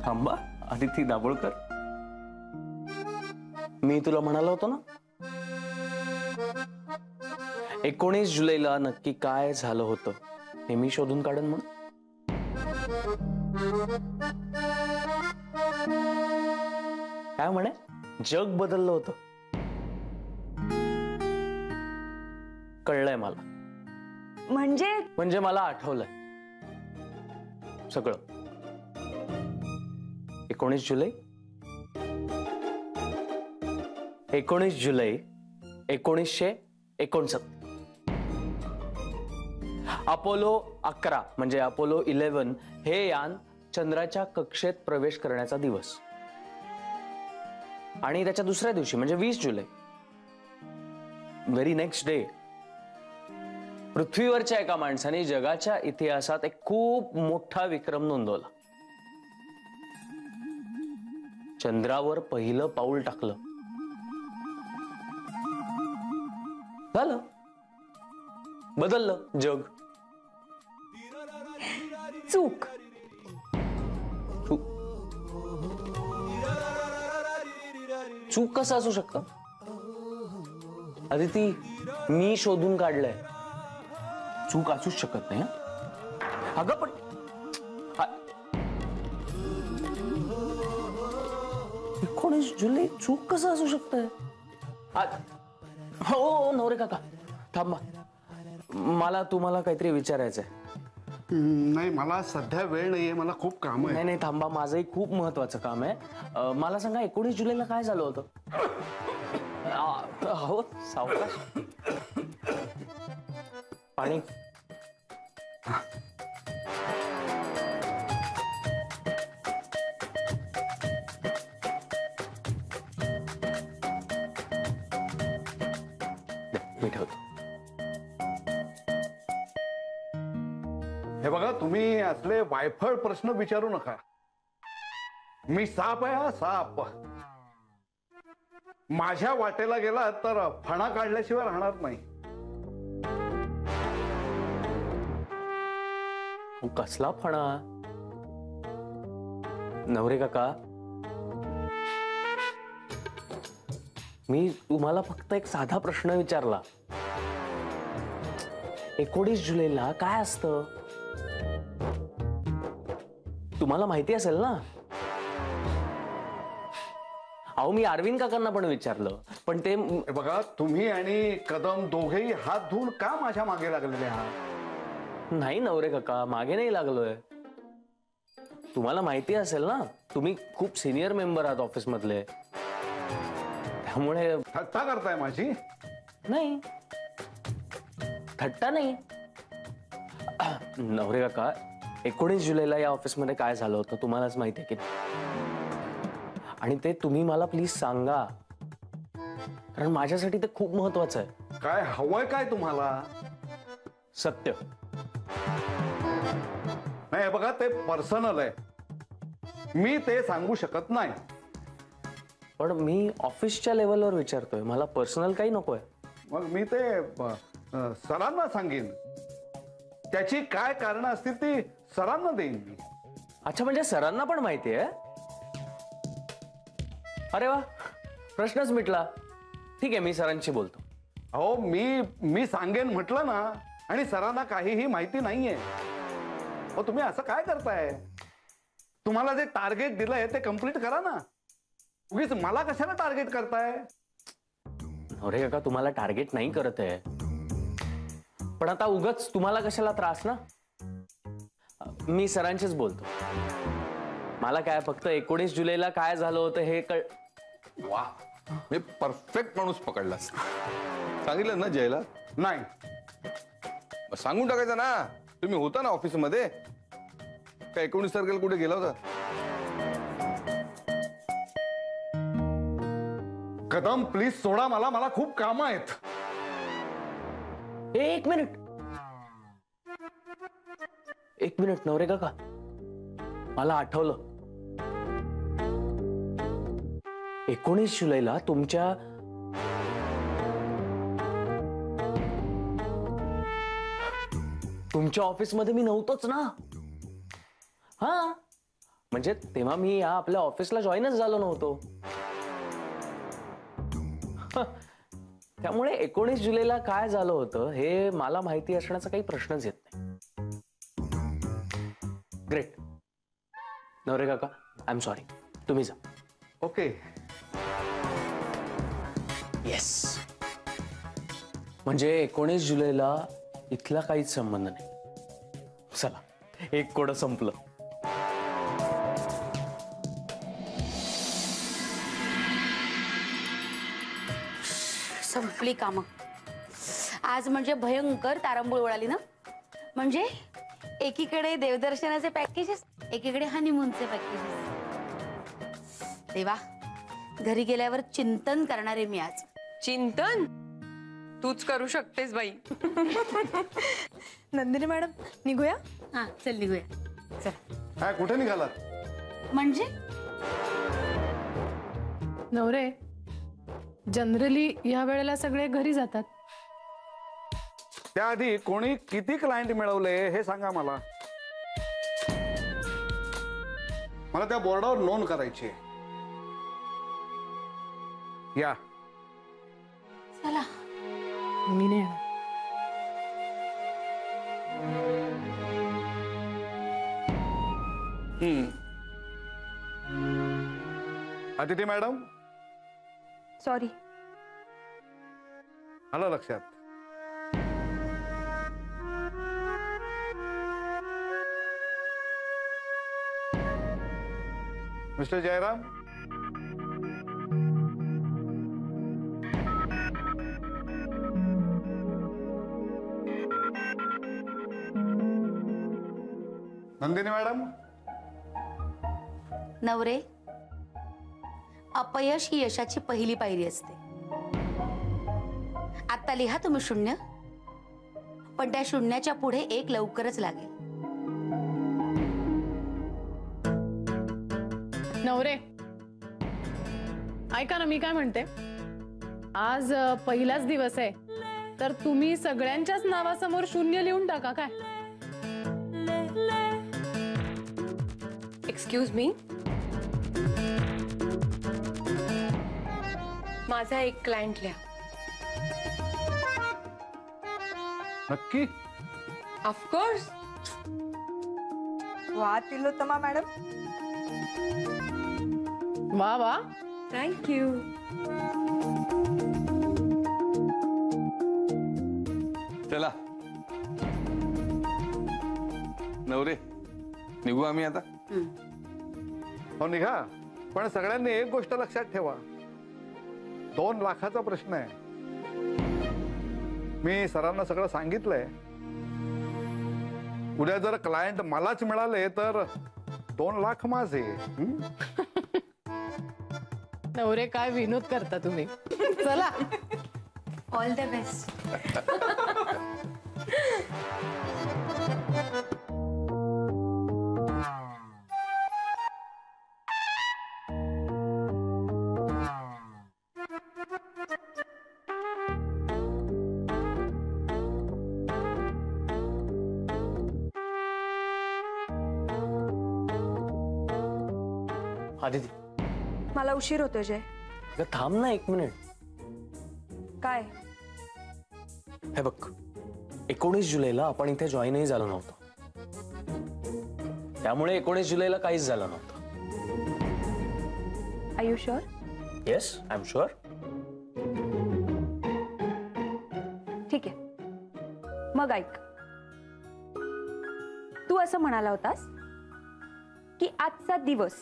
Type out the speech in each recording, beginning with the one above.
थांबा अदिती दाभोळकर, मी तुला म्हणालो होतो ना 19 जुलैला नक्की काय झालं होतं हे मी शोधून काढन म्हणून. काय म्हणे, जग बदललं होतं. कळलंय मला. म्हणजे मला आठवलंय सगळं. 19 जुलै 1969. अपोलो 11 म्हणजे अपोलो 11 हे यान चंद्राच्या कक्षेत प्रवेश करण्याचा दिवस. आणि त्याच्या दुसऱ्या दिवशी म्हणजे 20 जुलै, व्हेरी नेक्स्ट डे, पृथ्वीवरच्या एका माणसाने जगाच्या इतिहासात एक खूप मोठा विक्रम नोंदवला. चंद्रावर पहिलं पाऊल टाकलं. झालं, बदललं जग. चूक. चूक कसं असू शकतं अदिती, मी शोधून काढलंय. चूक असूच शकत नाही. अगं पण 19 जुलै चूक कसं असू शकतंय. हो नवरे काका थांबा, मला तुम्हाला काहीतरी विचारायचंय. नाही, मला सध्या वेळ नाहीये, मला खूप काम आहे. नाही थांबा, माझंही खूप महत्वाचं काम आहे. मला सांगा 19 जुलैला काय झालं होतं. हो सावकाश, पाणी. मी ठेवतो. हे बघा, तुम्ही असले वायफळ प्रश्न विचारू नका. मी साप आहे, हा साप. माझ्या वाटेला गेला तर फणा काढल्याशिवाय राहणार नाही. कसला फणा नवरे काका, मी तुम्हाला फक्त एक साधा प्रश्न विचारला. 19 जुलैला काय असतं तुम्हाला माहिती असेल ना. अहो मी अरविंद काकांना पण विचारलं, पण ते. बघा, तुम्ही आणि कदम दोघेही हात धुवून का माझ्या मागे लागलेले आहात. नाही नवरे काका, मागे नाही लागलोय. तुम्हाला माहिती असेल ना, तुम्ही खूप सिनियर मेंबर आहात ऑफिस मधले, त्यामुळे. थट्टा करताय माझी. नाही थट्टा नाही. नवरे काका, 19 जुलैला या ऑफिसमध्ये काय झालं होतं तुम्हालाच माहिती आहे की. आणि ते तुम्ही मला प्लीज सांगा, कारण माझ्यासाठी ते खूप महत्वाचं आहे. काय हवंय काय तुम्हाला. सत्य. नाही बघा, ते पर्सनल आहे, मी ते सांगू शकत नाही. पण मी ऑफिसच्या लेवलवर विचारतोय, मला पर्सनल काही नकोय. मग मी ते सरांना सांगेन. त्याची काय कारणं असतील ती सरांना देईन मी. अच्छा, म्हणजे सरांना पण माहिती आहे. अरे वा, प्रश्नच मिटला. ठीक आहे, मी सरांशी बोलतो. अहो मी सांगेन म्हटलं ना, आणि सरांना काहीही माहिती नाहीये. तुम्ही असं काय करताय. तुम्हाला जे टार्गेट दिलंय ते कंप्लीट करा ना. उगीच मला कशाला टार्गेट करताय. अरे काका, तुम्हाला टार्गेट नाही करत आहे, पण आता उगाच तुम्हाला कशाला त्रास ना. मी सरांशीच बोलतो. मला काय फक्त 19 जुलैला काय झालं होतं हे कळ. वा, मी परफेक्ट माणूस पकडलास. सांगितलं ना जयला. नाही सांगून टाकायचं ना. तुम्ही होता ना ऑफिस मध्ये. काय 19 तारखेला कुठे गेला होता. कदम प्लीज सोडा मला, मला खूप काम आहेत. एक मिनिट नवरे काका, मला आठवलं. 19 जुलैला तुमच्या ऑफिसमध्ये मी नव्हतोच ना. हा, म्हणजे तेव्हा मी या आपल्या ऑफिसला जॉईनच झालो नव्हतो. त्यामुळे 19 जुलैला काय झालं होतं हे मला माहिती असण्याचा काही प्रश्नच येत नाही. ग्रेट. नवरे काका, आय एम सॉरी, तुम्ही जा. ओके. येस. म्हणजे 19 जुलैला इथला काहीच संबंध नाही. चला, एक कोडं संपलं. संपली कामं. आज म्हणजे भयंकर तारंबळ उडाली ना. म्हणजे एकीकडे देवदर्शनाचे पॅकेजेस, एकीकडे हनीमूनचे पॅकेजेस. देवा, घरी गेल्यावर चिंतन करणार आहे मी आज. चिंतन तूच करू शकतेस बाई. नंदिनी मॅडम, निघूया. हा, चल निघूया. चल. काय, कुठे निघालात? म्हणजे नवरे, जनरली या वेळेला सगळे घरी जातात. त्याआधी कोणी किती क्लायंट मिळवले हे सांगा मला. मला त्या बोर्डावर नोंद करायची. या. चला. मी नाही येणार. Aditi madam, sorry. आलं लक्षात. Mister Jayaram, Nandini madam. नवरे, अपयश ही यशाची पहिली पायरी असते. आता लिहा तुम्ही 0, पण त्या शून्याच्या पुढे 1 लवकरच लागेल. नवरे, ऐका ना, मी काय म्हणते, आज पहिलाच दिवस आहे, तर तुम्ही सगळ्यांच्याच नावासमोर 0 लिहून टाका. काय? एक्सक्यूज मी, माझा एक क्लायंट लिहा. नक्की? ऑफकोर्स. वा तिलोत्तमा मॅडम. वा वा. थँक्यू. चला नवरे, निघू आम्ही आता. हो, निघा. पण सगळ्यांनी एक गोष्ट लक्षात ठेवा, 2 लाखाचा प्रश्न आहे. मी सरांना सगळं सांगितलंय. उद्या जर क्लायंट मलाच मिळाले तर 2 लाख माझे. नवरे, काय विनोद करता तुम्ही. चला. All the best. आदिती, मला उशीर होतोय जय. अगं थांब ना 1 मिनिट. काय? हे बघ, 19 जुलैला आपण इथे जॉईनही झालो नव्हतो. त्यामुळे 19 जुलैला काहीच झालं नव्हतं. Are you sure? Yes, I am sure. ठीक आहे, मग ऐक. तू असं म्हणाला होतास की आजचा दिवस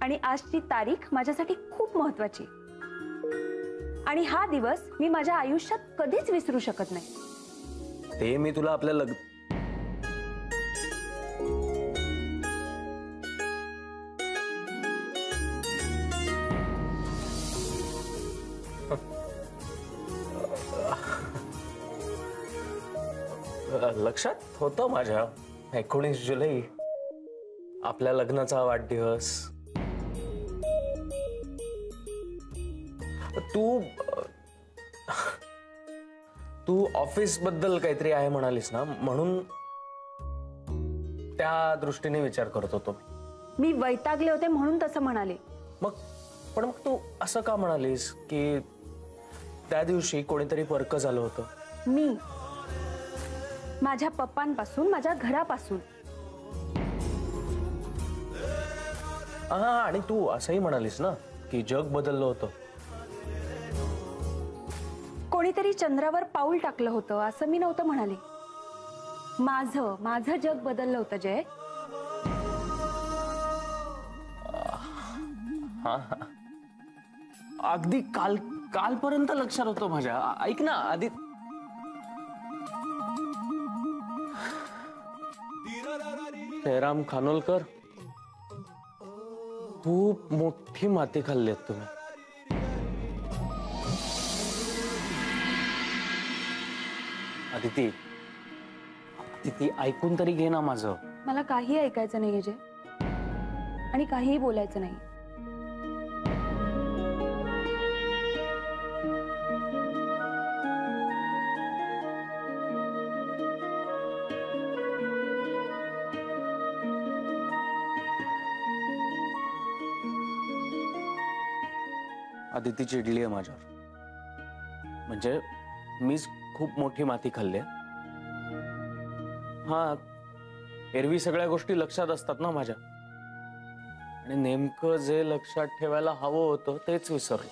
आणि आजची तारीख माझ्यासाठी खूप महत्वाची, आणि हा दिवस मी माझ्या आयुष्यात कधीच विसरू शकत नाही. ते मी तुला आपल्या लक्षात होतं माझ्या. 19 जुलै आपल्या लग्नाचा वाढदिवस. तू ऑफिस बद्दल काहीतरी आहे म्हणालीस ना, म्हणून त्या दृष्टीने विचार करत होतो. मी वैतागले होते म्हणून तसं म्हणाले. पण मग तू असं का म्हणालीस की त्या दिवशी कोणीतरी परक झालं होतं? मी, माझ्या पप्पांपासून, माझ्या घरापासून. हा, आणि तू असंही म्हणालीस ना की जग बदललं होतं. कोणीतरी चंद्रावर पाऊल टाकलं होतं असं मी नव्हतं म्हणाले. माझं जग बदललं होतं जय. हा, अगदी कालपर्यंत लक्षात होतं माझ्या. ऐक ना आधी, जयराम खानोलकर, खूप मोठी माती खाल्ली आहेत तुम्ही. अदिती ऐकून तरी घे ना माझं. मला काही ऐकायचं नाहीये जय, आणि काहीही बोलायचं नाही. अदिती चिडली आहे माझ्यावर. म्हणजे मीच खूप मोठी माती खाल्ली. हा, एरवी सगळ्या गोष्टी लक्षात असतात ना माझ्या, आणि नेमकं जे लक्षात ठेवायला हवं होतं तेच विसरलो.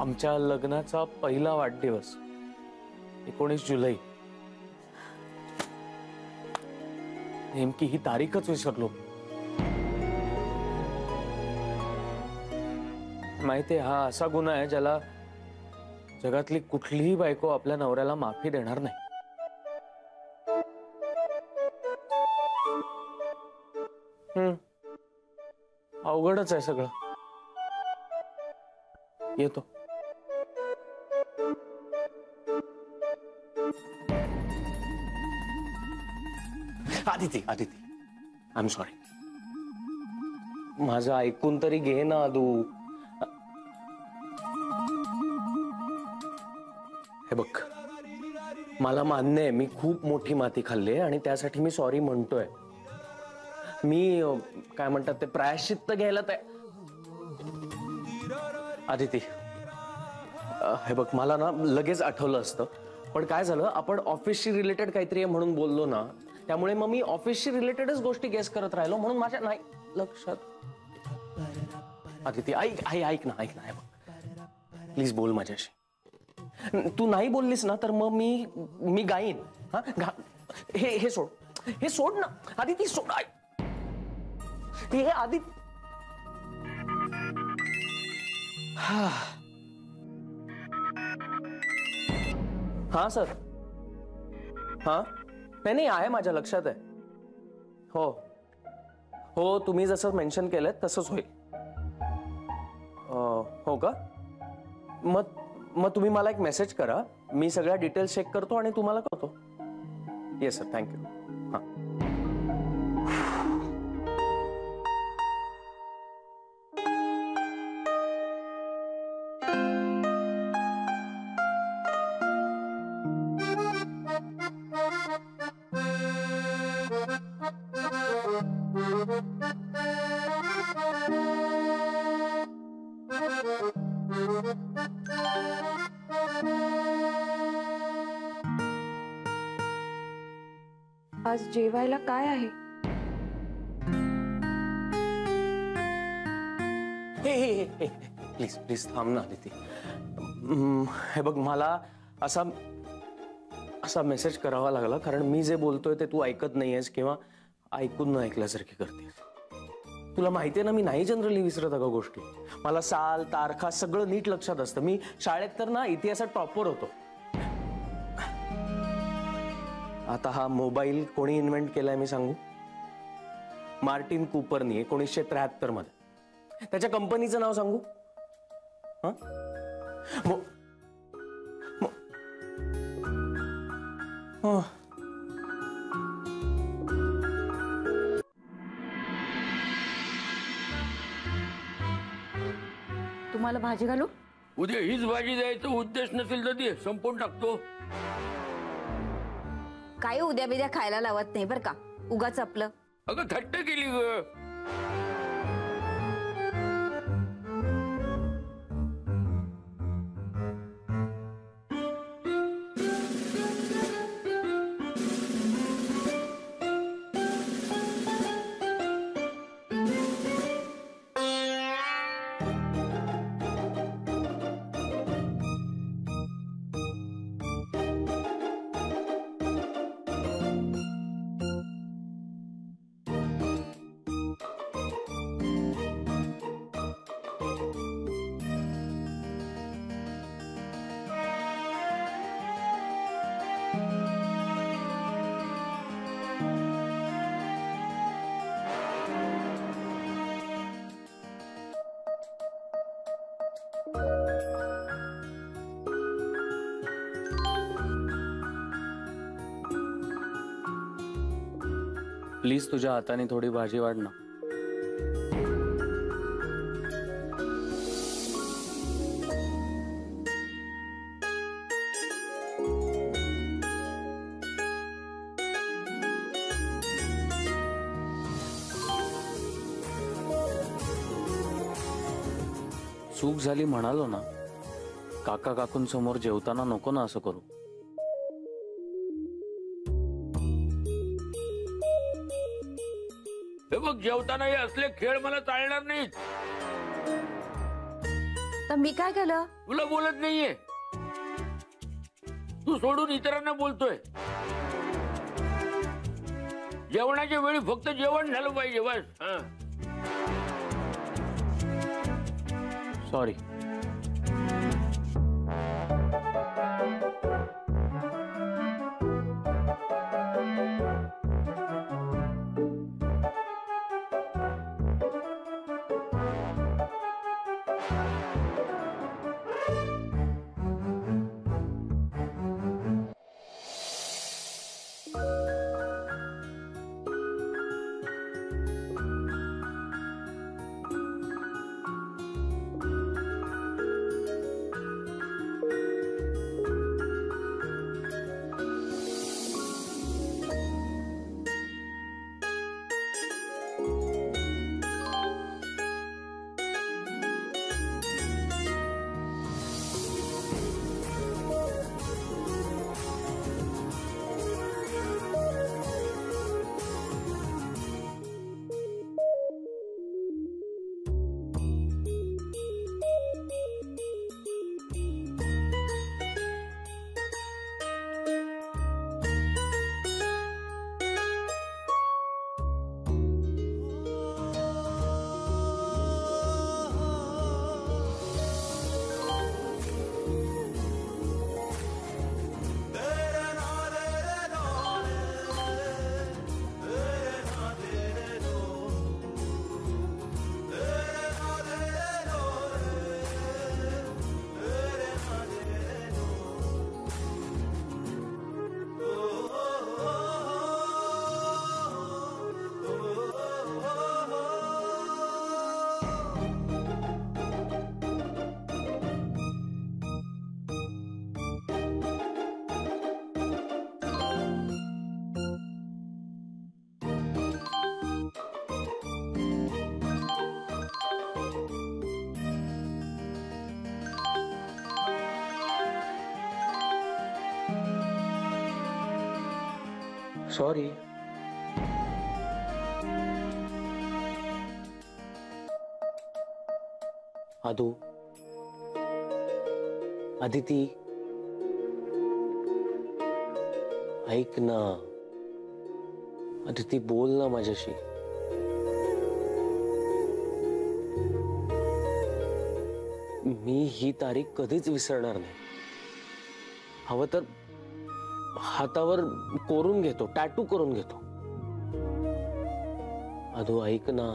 आमच्या लग्नाचा पहिला वाढदिवस 19 जुलै. नेमकी ही तारीखच विसरलो. माहितीये, हा असा गुन्हा आहे ज्याला जगातली कुठलीही बायको आपल्या नवऱ्याला माफी देणार नाही. अवघडच आहे सगळं. येतो. Aditi I am sorry. माझं ऐकून तरी घे ना आदू. हे बघ, मला मान्य आहे मी खूप मोठी माती खाल्ली आहे आणि त्यासाठी मी सॉरी म्हणतोय. मी काय म्हणतात ते प्रायश्चित्त घ्यायला आदिती, हे बघ, मला ना लगेच आठवलं असतं, पण काय झालं, आपण ऑफिसशी रिलेटेड काहीतरी आहे म्हणून बोललो ना, त्यामुळे मग मी ऑफिसशी रिलेटेडच गोष्टी गेस करत राहिलो, म्हणून माझ्या नाही लक्षात. आदिती ऐक ना, हे बघ, प्लीज बोल माझ्याशी. तू नाही बोललीस ना तर मग मी गाईन. हा, हे सोड ना आदिती, सोड. हे आदिती. हा सर. हा, नाही आहे, माझ्या लक्षात आहे. हो, तुम्ही जसं मेन्शन केलं तसंच होईल. हो का? मग तुम्ही मला एक मेसेज करा, मी सगळ्या डिटेल्स चेक करतो आणि तुम्हाला कळतो. Yes sir, thank you. हां. आज जेवायला काय आहे? हे प्लीज थांब ना आदिती. हे बघ, मला असा मेसेज करावा लागला कारण मी जे बोलतोय ते तू ऐकत नाहीयेस किंवा ऐकून न ऐकल्यासारखी करतेस. तुला माहितीये ना, मी नाही जनरली विसरत अगं गोष्टी. मला साल तारखा सगळं नीट लक्षात असतं. मी शाळेत तर ना इतिहासात टॉपर होतो. आता हा मोबाईल कोणी इन्व्हेंट केलाय मी सांगू? मार्टिन कूपरनी 1973 मध्ये. त्याच्या कंपनीचं नाव सांगू? तुम्हाला भाजी घालू? उद्या हीच भाजी द्यायचं उद्देश नसेल तर दे, संपवून टाकतो. काही उद्या बिद्या खायला लावत नाही बरं का. उगाच आपलं. अगं थट्ट केली ग. प्लीज तुझ्या हाताने थोडी भाजी वाढ ना. चूक झाली म्हणालो ना. काका काकूंसमोर जेवताना नको ना असं करू. हे बघ, जेवताना हे असले खेळ मला चालणार नाहीत. तर मी काय केलं? तुला बोलत नाहीये, तू सोडून इतरांना बोलतोय. जेवणाच्या वेळी फक्त जेवण झालं पाहिजे बस. सॉरी. सॉरी. आदू, अदिती, ऐक ना. अदिती बोल ना माझ्याशी. मी ही तारीख कधीच विसरणार नाही. हवं तर हातावर कोरून घेतो, टॅटू करून घेतो. अदू ऐक ना.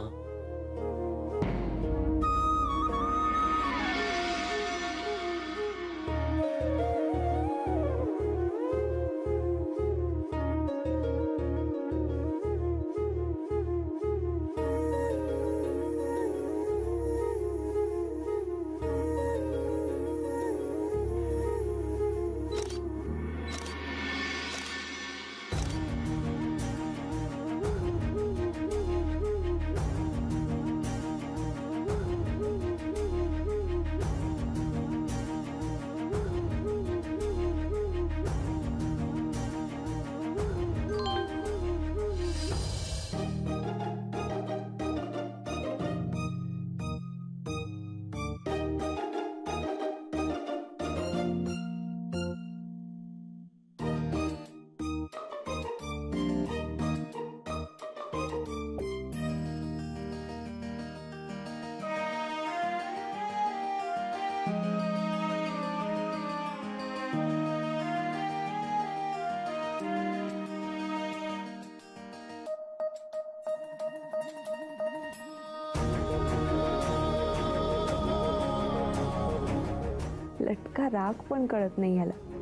लटका राग पण कळत नाही ह्याला.